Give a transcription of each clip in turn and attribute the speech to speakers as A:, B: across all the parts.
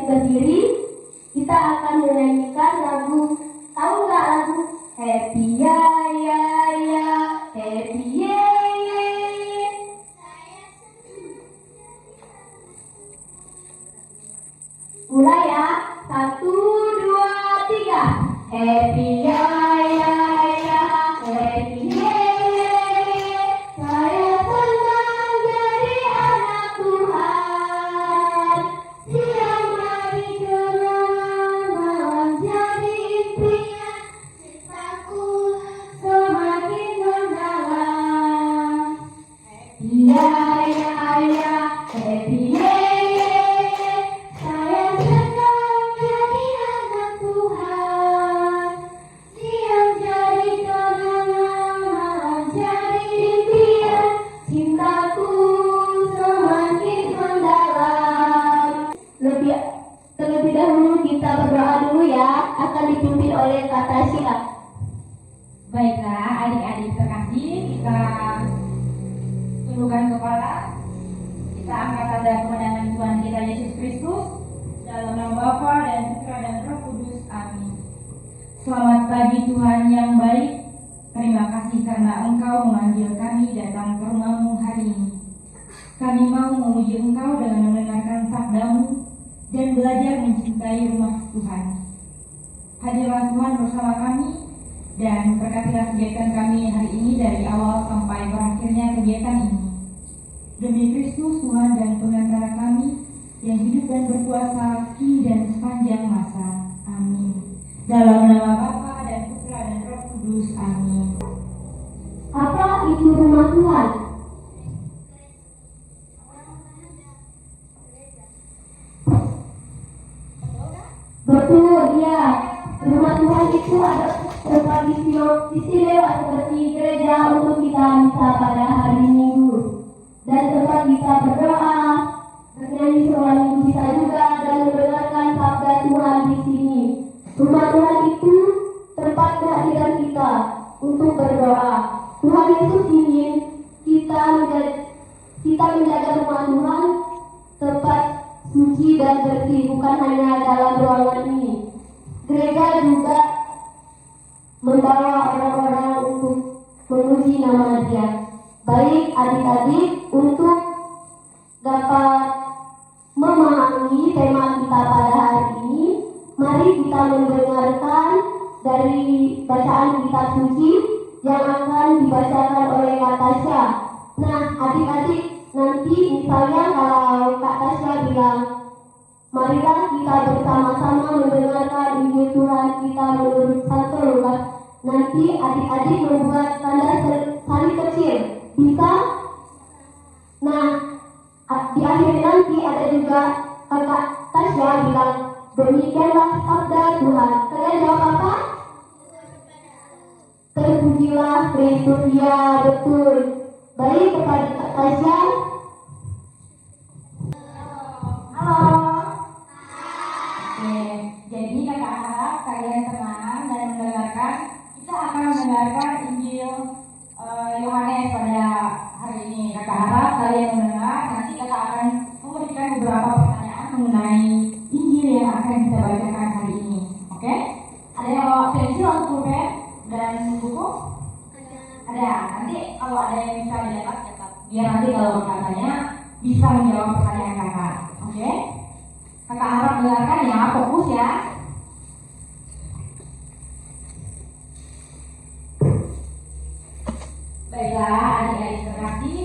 A: berdiri, kita akan menyanyikan lagu. Tahu nggak lagu Happy Ya Ya Ya, Happy Ye Ye Ye. Mulai ya, 1, 2, 3. Happy Ya Ya Ya, Happy Ye Ye Ye. Saya senang jadi anak Tuhan. Siang hari gelap, malam jadi impian. Cintaku semakin mendalam. Ya ya ya, happy ye ye ye. Saya senang jadi anak Tuhan. Siang jadi kenangan, malam jadi impian. Cintaku semakin mendalam. Terlebih dahulu kita berdoa dulu ya, akan dipimpin oleh Kak Tasya.
B: Baiklah adik-adik terkasih, kita tundukkan kepala. Kita angkat tanda kemenangan Tuhan kita Yesus Kristus. Dalam nama Bapa dan Putra dan Roh Kudus. Amin. Selamat pagi Tuhan yang baik. Terima kasih karena Engkau memanggil kami datang ke rumah-Mu hari ini. Kami mau memuji Engkau dengan mendengarkan sabda-Mu dan belajar mencintai rumah Tuhan. Hadirlah Tuhan bersama kami dan berkatilah kegiatan kami hari ini dari awal sampai berakhirnya kegiatan ini. Demi Kristus Tuhan dan pengantara kami yang hidup dan berkuasa kini dan sepanjang masa. Amin. Dalam nama Bapa dan Putra dan Roh Kudus. Amin.
A: Apa itu rumah Tuhan? Betul, ya. Rumah Tuhan itu ada tempat istimewa seperti gereja untuk kita bisa pada hari Minggu, dan tempat kita berdoa, bernyanyi selama minggu bisa juga, dan mendengarkan sabda Tuhan di sini. Rumah Tuhan itu tempat kehadiran kita untuk berdoa. Tuhan Yesus ingin kita menjaga rumah Tuhan tempat suci dan bersih, bukan hanya dalam ruangan ini. Gereja juga membawa orang-orang untuk memuji nama Dia. Baik adik-adik, untuk dapat memahami tema kita pada hari ini, mari kita mendengarkan dari bacaan kitab suci yang akan dibacakan oleh Kak Tasya. Nah, adik-adik, nanti misalnya kalau Kak Tasya bilang, marilah kita bersama-sama mendengarkan Injil Tuhan kita menurut Santo Lukas. Nanti adik-adik membuat tanda salib kecil. Bisa? Nah, di akhir nanti ada juga Kakak Tasya bilang, demikianlah sabda Tuhan. Kalian jawab apa? Terpujilah Kristus. Ya, betul. Baik, kepada Kak Tasya.
B: Halo. Oke, jadi kakak harap kalian tenang dan mendengarkan. Kita akan mendengarkan Injil Yohanes pada hari ini. Kakak harap kalian mendengar. Nanti kakak akan memberikan beberapa pertanyaan mengenai Injil yang akan kita bacakan hari ini. Oke? Ada yang bawa pensil atau pulpen dan buku? Ada. Nanti kalau ada yang bisa dicatat, biar nanti kalau katanya bisa menjawab pertanyaan kakak. Oke? Kakak harap mendengarkan ya, fokus ya. Baiklah adik-adik terkasih,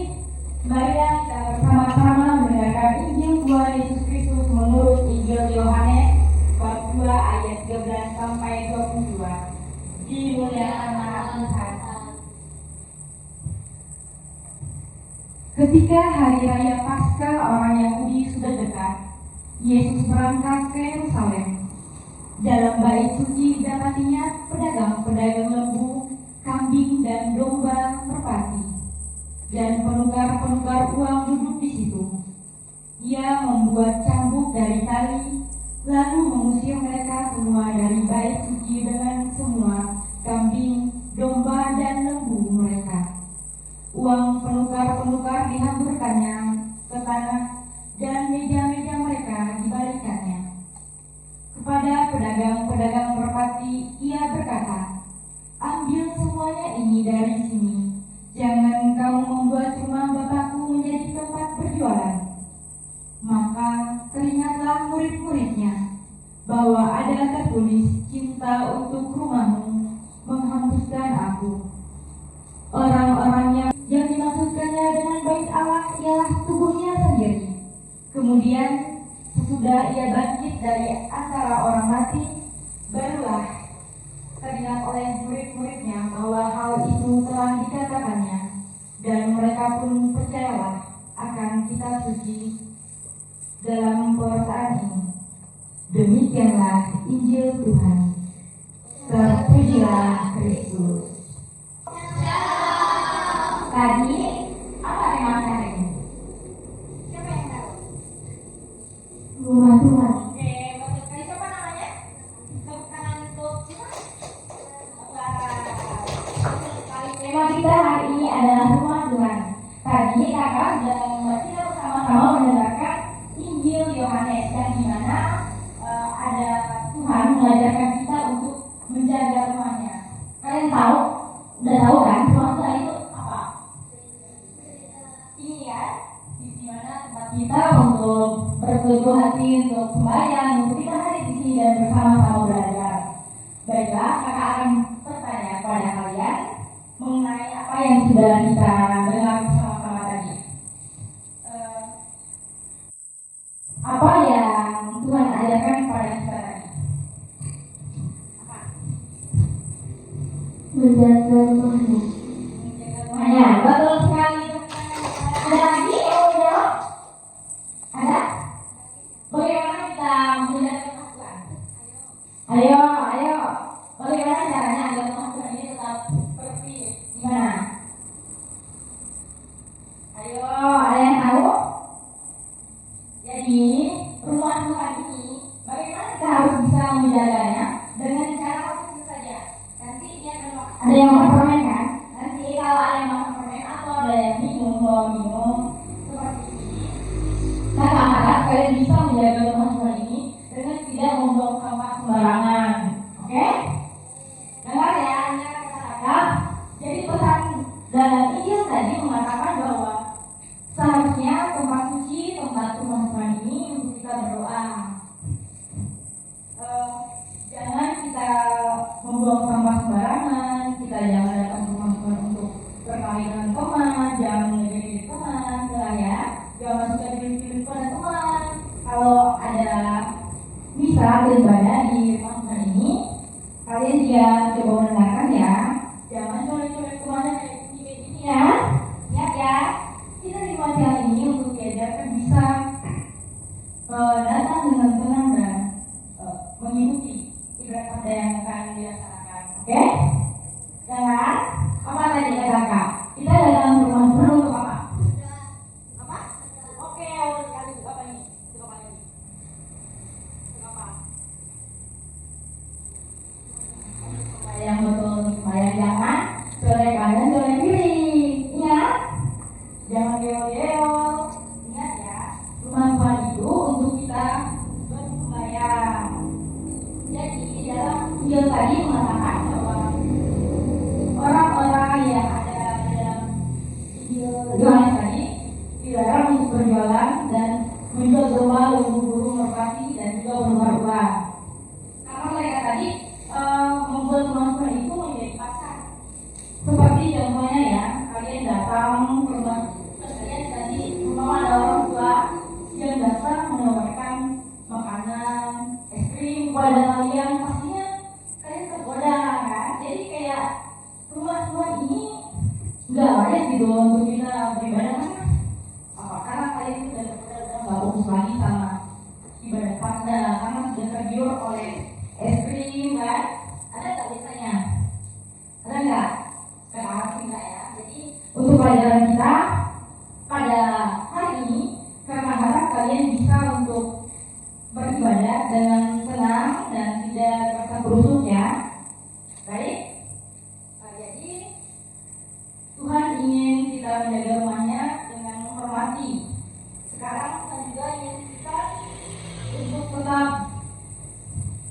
B: marilah kita bersama-sama mendengarkan Injil Tuhan Yesus Kristus menurut Injil Yohanes bab 2 ayat 13 sampai 22. Dimuliakan nama Tuhan. Ketika hari raya Paskah orang Yahudi sudah dekat, Yesus berangkat ke Yerusalem. Dalam bait suci didapatinya pedagang-pedagang lembu, kambing dan domba merpati, dan penukar-penukar uang duduk di situ. Ia membuat cambuk dari tali, lalu mengusir mereka semua dari bait suci dengan semua kambing, domba dan lembu mereka. Uang penukar-penukar dihamburkannya ke tanah dan meja-meja mereka dibalikannya. murid-muridnya bahwa ada tertulis, cinta untuk rumahmu menghembuskan aku. Orang-orang yang dimaksudkannya dengan bait Allah ialah tubuhnya sendiri. Kemudian sesudah ia bangkit dari antara orang mati, barulah teringat oleh murid-muridnya bahwa hal itu telah dikatakannya, dan mereka pun percayalah akan kitab suci dalam perkataan ini. Demikianlah Injil Tuhan. Terpujilah Kristus. Tadi apa tema hari ini? Siapa yang tahu?
A: Rumah Tuhan.
B: Oke, betul sekali. Siapa namanya? Tepuk tangan untuk siapa? Betul sekali. Tema kita hari ini adalah rumah Tuhan. Tadi kakak dan mbak kita bersama-sama mendengarkan Injil Yohanes, yang dimana ada Tuhan mengajarkan kita untuk menjaga rumahnya. Kalian tahu? Udah tahu kan? Rumah Tuhan itu apa? Ini ya, di mana tempat kita untuk berteduh hati, untuk sembahyang, untuk kita hadir di sini dan bersama-sama belajar. Baiklah, kakak akan bertanya kepada kalian mengenai apa yang sudah kita dengar bersama-sama tadi. Apa yang Tuhan ajarkan kepada kita tadi? Apa?
A: Menjaga rumahnya.
B: Menjaga rumahnya. Betul sekali. Ada lagi yang mau jawab? Ada? Bagaimana kita menjaga rumah Tuhan? Ayo. Bagaimana caranya agar rumah Tuhan ini tetap bersih? Gimana? Ayo, ada yang tahu? Jadi, rumah Tuhan ini, bagaimana kita harus bisa menjaganya? Dengan cara apa saja? Nanti dia ada yang makan permen kan? Nanti kalau ada yang makan permen atau ada yang minum seperti ini, maka harap kalian bisa menjaga rumah Tuhan ini dengan tidak membuang sampah sembarangan. Oke? Dengar ya, ini kata-kata. Jadi pesan dalam Injil tadi mengatakan bahwa seharusnya tempat suci, tempat rumah Tuhan ini untuk kita berdoa. Jangan kita membuang sampah sembarangan, kita jangan datang ke rumah Tuhan untuk berkali dengan teman, jangan menjadi teman, ya. Jangan suka diri pada teman. Kalau ada misa beribadah di rumah Tuhan ini, kalian dia coba mendengarkan ya. Jangan colek-colek kemana kayak gini ya. Ya. Kita di rumah ini untuk diajarkan bisa datang dengan tenang dan mengikuti ibadah pada yang akan dilaksanakan. Oke? Jangan apa tadi kakak? Kita dalam rumah Tuhan untuk apa? Apa? Oke, untuk sekali apa ini? Untuk apa lagi? Untuk apa? Yang betul, supaya jangan colek kanan, colek kiri. Ingat? Jangan geo-geo. Ingat ya, rumah Tuhan itu untuk kita bersembahyang. Jadi dalam Injil tadi mengatakan bahwa orang-orang yang ada dalam Injil Yohanes tadi dilarang untuk berjualan dan menjual domba, lembu, burung, merpati dan juga berubah-ubah. Karena mereka tadi membuat rumah Tuhan itu menjadi pasar. Seperti contohnya ya, kalian datang ke rumah kalian tadi, rumah ada orang tua yang datang menawarkan makanan, es krim kepada kalian, pastinya kalian tergoda kan? Jadi kayak rumah Tuhan ini nggak layak gitu untuk kita beribadah kan? Apa? Karena kalian itu udah nggak fokus lagi sama ibadah pada, karena sudah tergiur oleh es krim kan? Ada nggak biasanya? Ada nggak? Sekarang sih nggak ya. Jadi untuk pelajaran kita pada hari ini, karena harap kalian bisa untuk beribadah dengan tenang dan tidak merasa berusuk ya. Baik. Jadi Tuhan ingin kita menjaga rumahnya dengan menghormati. Sekarang Tuhan juga ingin kita untuk tetap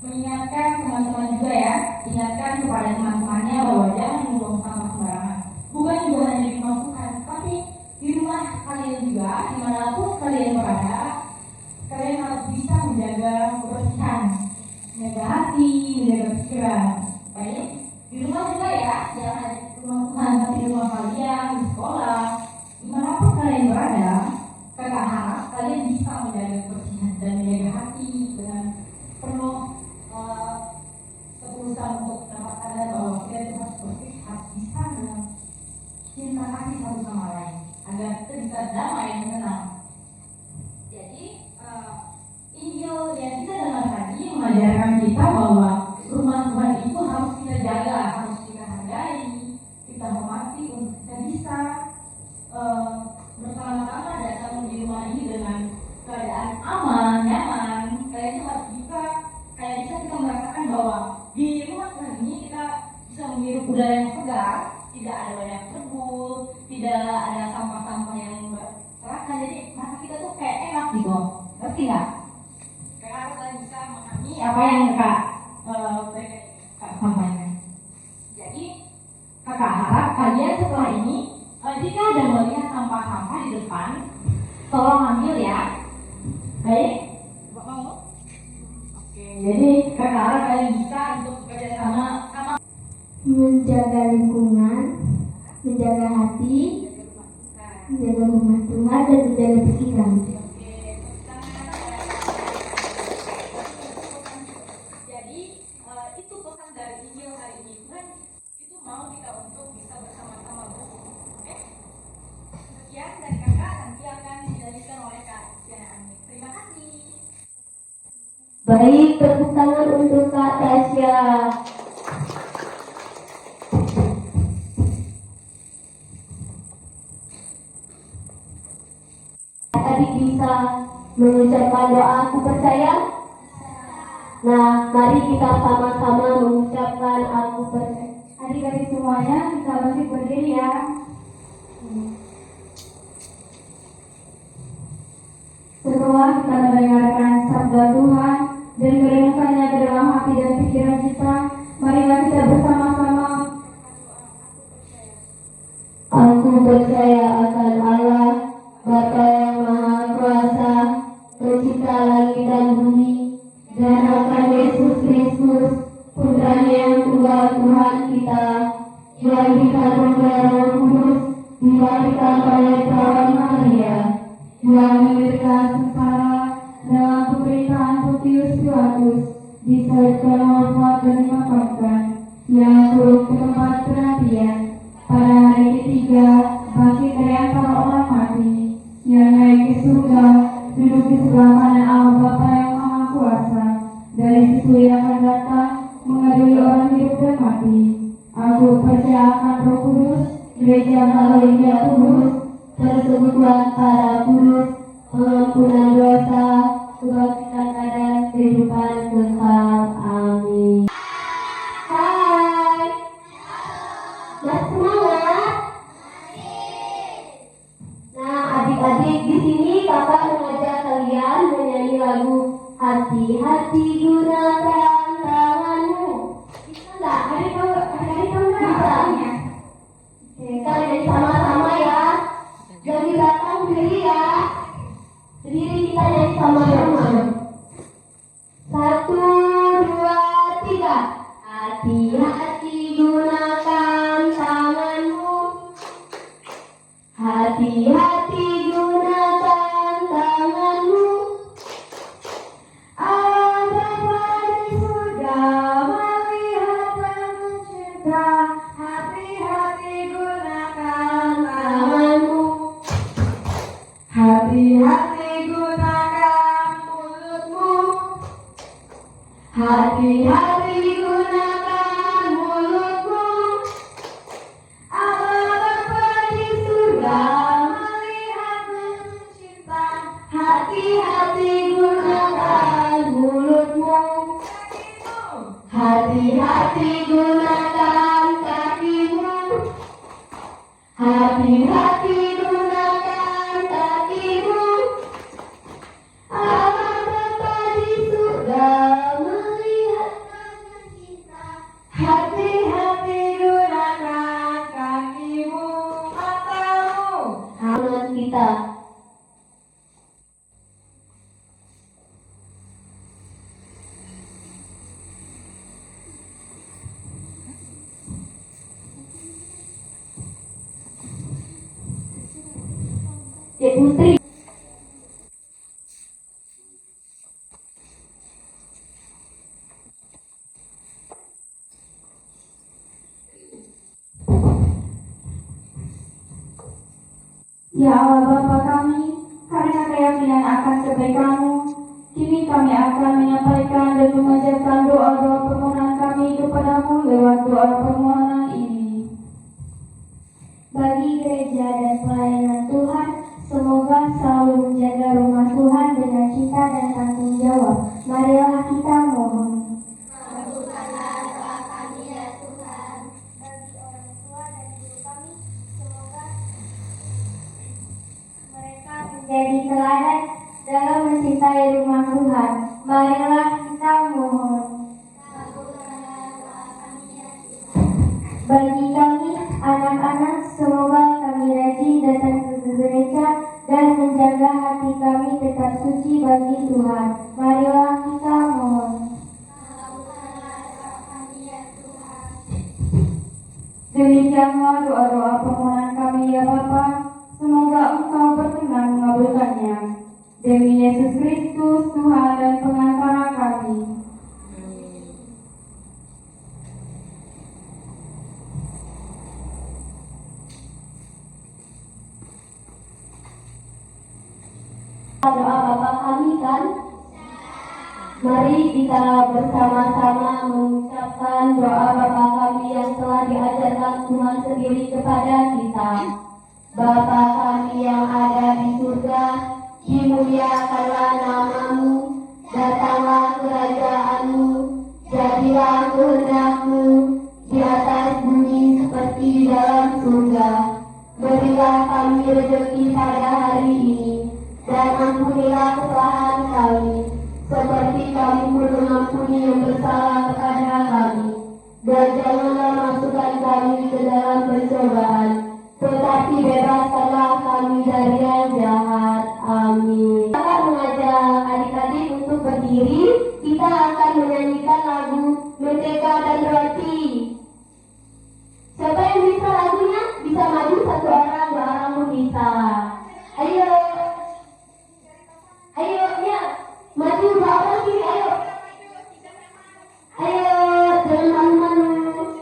B: mengingatkan teman-teman juga ya, ingatkan kepada teman-temannya bahwa jangan membuang sampah sembarangan. Bukan juga hanya di rumah Tuhan, tapi di rumah kalian juga, dimanapun kalian berada, kalian harus bisa menjaga menjaga hati, menjaga pikiran. Baik, di rumah juga ya, jangan hanya di rumah Tuhan, tapi di rumah kalian, di sekolah, dimanapun kalian berada, kakak harap kalian bisa menjaga kebersihan dan menjaga hati dengan penuh ketulusan untuk dapat sadar bahwa kita itu harus bersih, harus bisa dengan cinta kasih satu sama lain agar kita bisa damai dan tenang. Jadi Injil yang kita dengar tadi mengajarkan kita bahwa rumah Tuhan itu harus kita jaga, harus kita hargai, kita hormati untuk kita bisa bersama-sama datang di rumah ini dengan keadaan aman, nyaman. Kayak itu harus bisa, kayak bisa kita merasakan bahwa di rumah Tuhan ini kita bisa menghirup udara yang segar, tidak ada banyak debu, tidak ada sampah-sampah yang berserakan. Jadi mata kita tuh kayak enak gitu, ngerti nggak? Karena kalian bisa memahami apa yang kak sampaikan. Jadi kakak harap kalian setelah ini jika ada melihat sampah-sampah di depan, tolong ambil ya. Baik, mau? Oke, jadi kakak harap kalian bisa untuk bekerja sama
A: Menjaga lingkungan, menjaga hati, menjaga rumah Tuhan, dan menjaga pikiran.
B: Jadi itu pesan dari Injil hari ini. Tuhan itu mau kita untuk bisa bersama-sama bersih. Oke? Sekian dari kakak, nanti akan dilanjutkan oleh Kak Diana Ani. Terima kasih.
A: Baik, tepuk tangan untuk Kak Tasya. Adik bisa mengucapkan doa aku percaya? Nah, mari kita sama-sama mengucapkan aku percaya.
B: Adik-adik semuanya, kita masih berdiri ya. Setelah kita mendengarkan sabda Tuhan dan merenungkannya ke dalam hati dan pikiran kita, marilah kita bersama-sama.
A: Aku percaya akan Allah, Bapa yang Maha Kuasa, pencipta langit dan bumi, dan akan Yesus Kristus, Putranya yang tunggal Tuhan kita, yang dikandung oleh Roh Kudus, dilahirkan oleh perawan Maria, yang menderita sengsara dalam pemerintahan Pontius Pilatus, disalibkan, wafat dan dimakamkan, yang turun ke tempat kematian, pada hari ketiga bangkit dari antara orang mati, yang naik ke surga, duduk di sebelah kanan Allah Bapa yang Maha Kuasa, dari situ yang akan datang mengadili orang hidup dan mati. Aku percaya akan Roh Kudus, Gereja Katolik yang kudus, persekutuan para kudus, pengampunan dosa, kebangkitan dan kehidupan kekal. Amin. Hai, masih semangat? Nah, adik-adik, di sini kakak mengajak kalian menyanyi lagu Hati-hati gunakan tanganmu. Bisa nggak? Adik tahu nggak? Bisa. Oke, kita nyanyi sama-sama ya. Jangan di belakang, berdiri ya. Berdiri, kita nyanyi sama-sama. 1, 2, 3. Hati-hati gunakan tanganmu. Hati-hati gunakan tanganmu, agar di surga melihat dan mencinta. Hati-hati gunakan tanganmu. Hati-hati gunakan mulutmu. Hati-hati gunakan mulutmu, agar di surga melihat dan mencinta. Hati-hati gunakan mulutmu. Hati-hati gunakan kakimu. Hati-hati gunakan kakimu, agar di surga melihat dan mencinta. Hati-hati gunakan kakimu, matamu, tangan kita. Dek Putri.
B: Ya Allah Bapa kami, karena keyakinan akan kebaikan-Mu, kini kami akan menyampaikan dan memanjatkan doa-doa permohonan kami kepada-Mu lewat doa permohonan ini.
A: Bagi gereja dan pelayanan Tuhan, semoga selalu menjaga rumah Tuhan dengan cinta dan tanggung jawab. Marilah kita mohon. Kabulkanlah doa kami ya Tuhan. Bagi orang tua dan guru kami, semoga mereka menjadi teladan dalam mencintai rumah Tuhan. Marilah kita mohon. Kabulkanlah doa kami ya Tuhan. Bagi kami, anak-anak, semoga kami rajin datang ke gereja dan menjaga hati kami tetap suci bagi Tuhan. Marilah kita mohon. Kabulkanlah doa kami ya Tuhan.
B: Demikianlah doa-doa permohonan kami ya Bapa, semoga Engkau berkenan mengabulkannya. Demi Yesus Kristus, Tuhan dan pengantara kami.
A: Doa Bapa kami kan? Mari kita bersama-sama mengucapkan doa Bapa kami yang telah diajarkan Tuhan sendiri kepada kita. Bapa kami yang ada di surga, dimuliakanlah nama-Mu, datanglah kerajaan-Mu, jadilah kehendak-Mu di atas bumi seperti di dalam surga. Berilah kami rezeki pada hari ini, dan ampunilah kesalahan kami, seperti kami pun mengampuni yang bersalah kepada kami. Dan janganlah masukkan kami ke dalam pencobaan, tetapi bebaskanlah kami dari yang jahat. Amin. Kita akan mengajak adik-adik untuk berdiri. Kita akan menyanyikan lagu Mentega dan Roti. Siapa yang bisa lagunya? Bisa maju satu orang, dua orang pun bisa. Ayo. Ayo, ya. Maju dua orang kiri, ayo. Ayo, jangan malu-malu.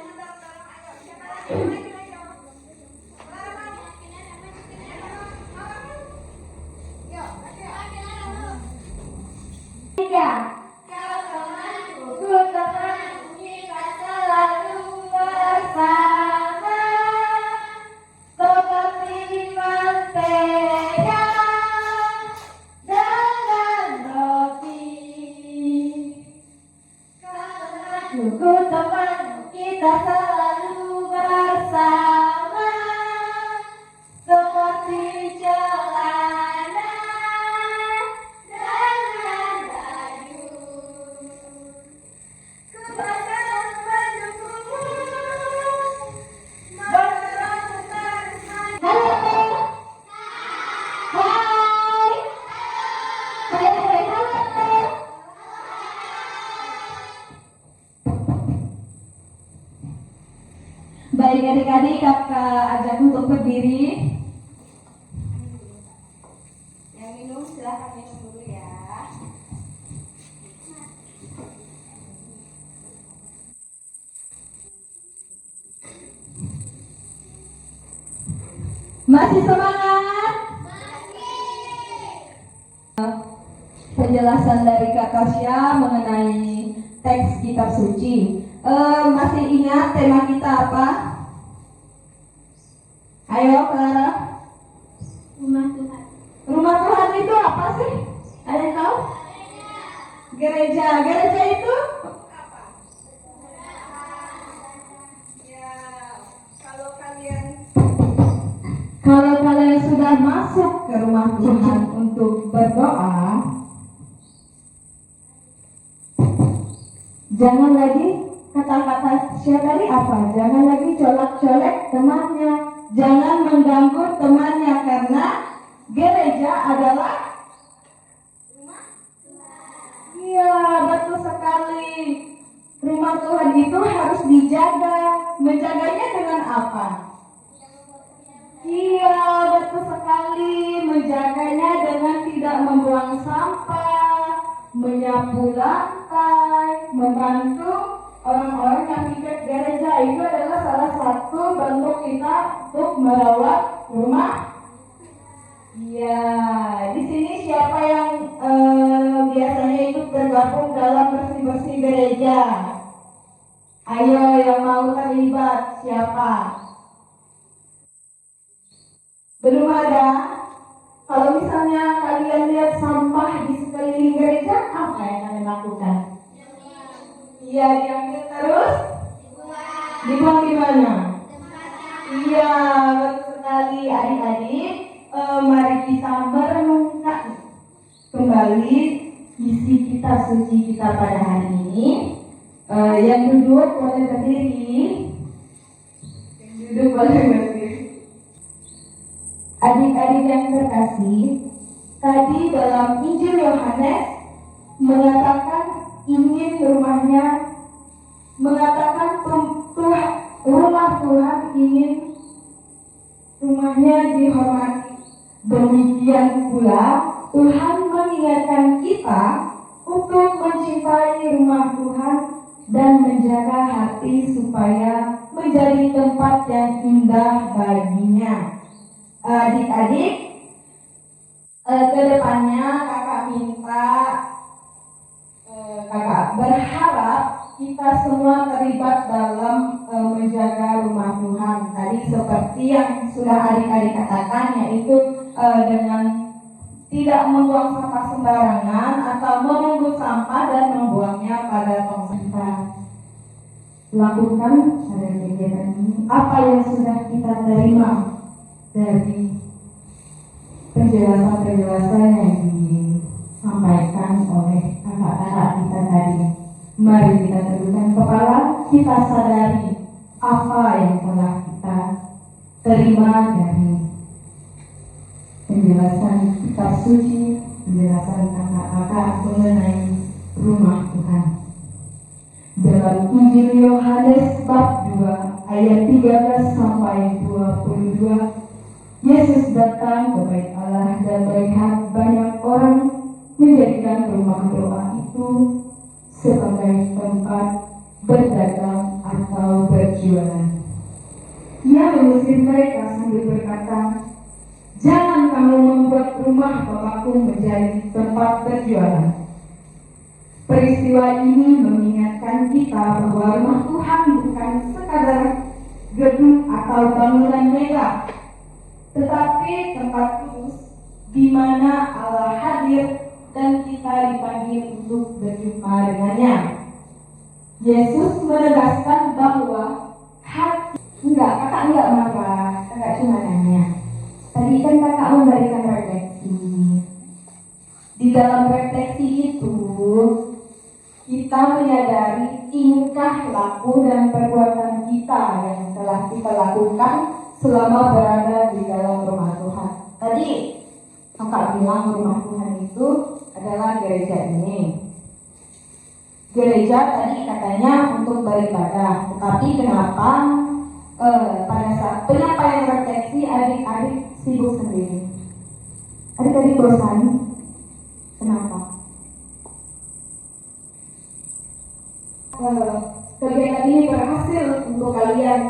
A: Tiga. Kau temanku, ku temanku, kita selalu bersama. Seperti mentega dengan roti. Ku temanku, kita selalu bersama. Seperti celana dengan baju. Ku akan mendukungmu. Halo. Hai. Hai, halo.
B: Baik adik-adik, kakak ajak untuk berdiri. Yang minum silahkan minum dulu ya. Masih semangat? Penjelasan dari Kak Tasya mengenai teks kitab suci. Masih ingat tema kita apa? Ayo Clara.
A: Rumah Tuhan.
B: Rumah Tuhan itu apa sih? Ada yang tahu? Gereja. Gereja itu apa? Ya, kalau kalian sudah masuk ke rumah Tuhan untuk berdoa, jangan lagi kata-kata tadi apa? Jangan lagi colek-colek temannya, jangan mengganggu temannya, karena gereja adalah rumah Tuhan. Iya, betul sekali. Rumah Tuhan itu harus dijaga. Menjaganya dengan apa? Iya, betul. sesekali menjaganya dengan tidak membuang sampah, menyapu lantai, membantu orang-orang yang ikut gereja. Itu adalah salah satu bentuk kita untuk merawat rumah. Ya, di sini siapa yang biasanya ikut bergabung dalam bersih-bersih gereja? Ayo yang mau terlibat, siapa? Belum ada? Kalau misalnya kalian lihat sampah di sekeliling gereja, apa yang kalian lakukan? Iya, diambil terus? Dibuang di mana? Iya, betul sekali adik-adik. Mari kita merenungkan kembali isi kitab suci kita pada hari ini. Yang duduk boleh berdiri. Yang duduk boleh berdiri. Adik-adik yang terkasih, tadi dalam Injil Yohanes mengatakan ingin rumahnya, mengatakan rumah Tuhan ingin rumahnya dihormati. Demikian pula Tuhan mengingatkan kita untuk mencintai rumah Tuhan dan menjaga hati supaya menjadi tempat yang indah baginya. Adik-adik, kedepannya kakak minta, kakak berharap kita semua terlibat dalam menjaga rumah Tuhan. Tadi seperti yang sudah adik-adik katakan, yaitu dengan tidak membuang sampah sembarangan atau memungut sampah dan membuangnya pada tong sampah. Lakukan pada kegiatan ini apa yang sudah kita terima dari penjelasan-penjelasan yang disampaikan oleh kakak-kakak kita tadi. Mari kita tundukkan kepala, kita sadari apa yang telah kita terima dari penjelasan kitab suci, penjelasan kakak-kakak mengenai rumah Tuhan. Dalam Injil Yohanes bab 2 ayat 13 sampai 22, Yesus datang ke bait Allah dan melihat banyak orang menjadikan rumah doa itu sebagai tempat berdagang atau berjualan. Ia mengusir mereka sambil berkata, "Jangan kamu membuat rumah Bapakku menjadi tempat berjualan." Peristiwa ini mengingatkan kita bahwa rumah Tuhan bukan sekadar gedung atau bangunan megah, tetapi tempat kudus di mana Allah hadir dan kita dipanggil untuk berjumpa dengannya. Yesus menegaskan bahwa hati kakak enggak marah, kakak cuma nanya. Tadi kan kakak memberikan refleksi. Di dalam refleksi itu kita menyadari tingkah laku dan perbuatan kita yang telah kita lakukan selama berada di dalam rumah Tuhan. Tadi kakak bilang rumah Tuhan itu adalah gereja ini. Gereja tadi katanya untuk beribadah, tetapi kenapa pada saat penyampaian refleksi adik-adik sibuk sendiri? Adik-adik bosan? Kenapa? Kegiatan ini berhasil untuk kalian.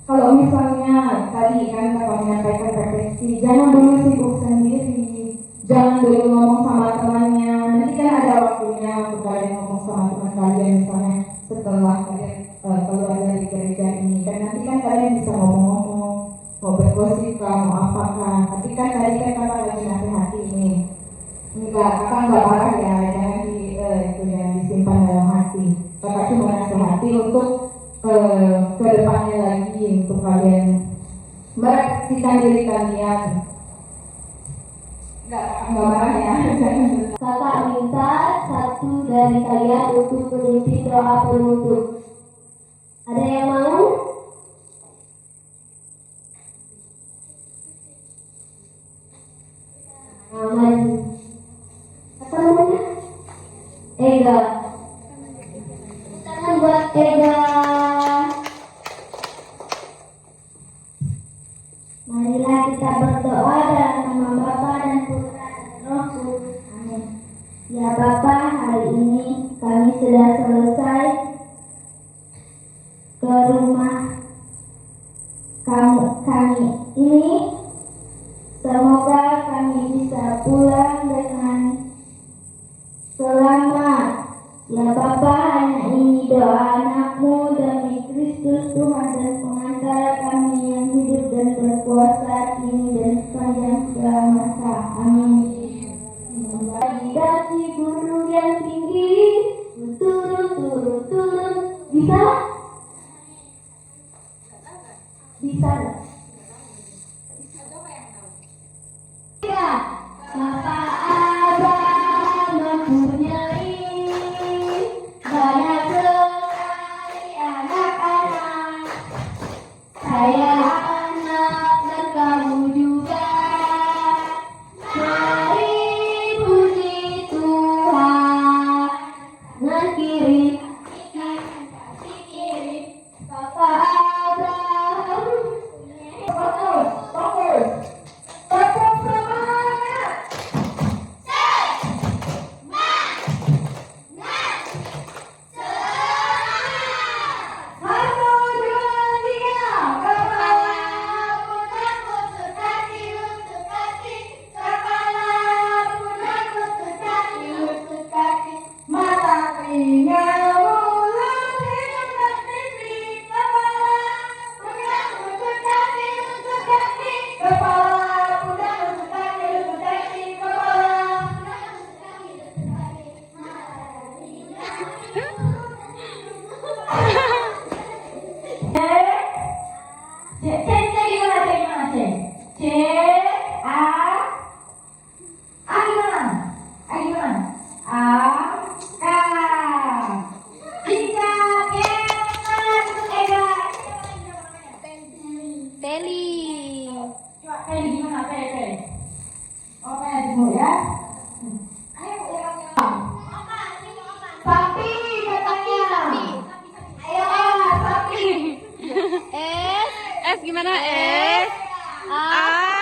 B: Kalau misalnya tadi kan kakak menyampaikan refleksi, jangan dulu sibuk sendiri, jangan dulu ngomong sama temannya. Nanti kan ada waktunya untuk kalian ngomong sama teman kalian, misalnya setelah kalian keluar dari gereja ini. Dan nanti kan kalian bisa ngomong-ngomong, mau bergosip kah, mau apakah. Tapi kan tadi kan kakak lagi nasihati ini. Enggak, kakak enggak marah ya, jangan disimpan dalam hati. Kakak cuma nasihati untuk kedepannya lagi, untuk kalian merefleksikan diri kalian. Enggak marah ya.
A: Kakak minta satu dari kalian untuk mengisi doa penutup. Ada yang mau? Aman. Apa namanya? Ega. Tangan buat Ega. Marilah kita Bapa, hanya ini doa anakmu demi Kristus Tuhan dan pengantara kami yang hidup dan berkuasa kini dan sepanjang segala masa. Amin. Dari gunung yang tinggi, turun. Bisa? Bisa. Ya, Bapak Abraham mempunyai banyak sekali anak-anak. Saya anak dan kamu juga. Mari puji Tuhan. Kanan kiri, Bapak Abraham. Fokus. Sapi katanya. Ayo sapi.
C: S gimana S? A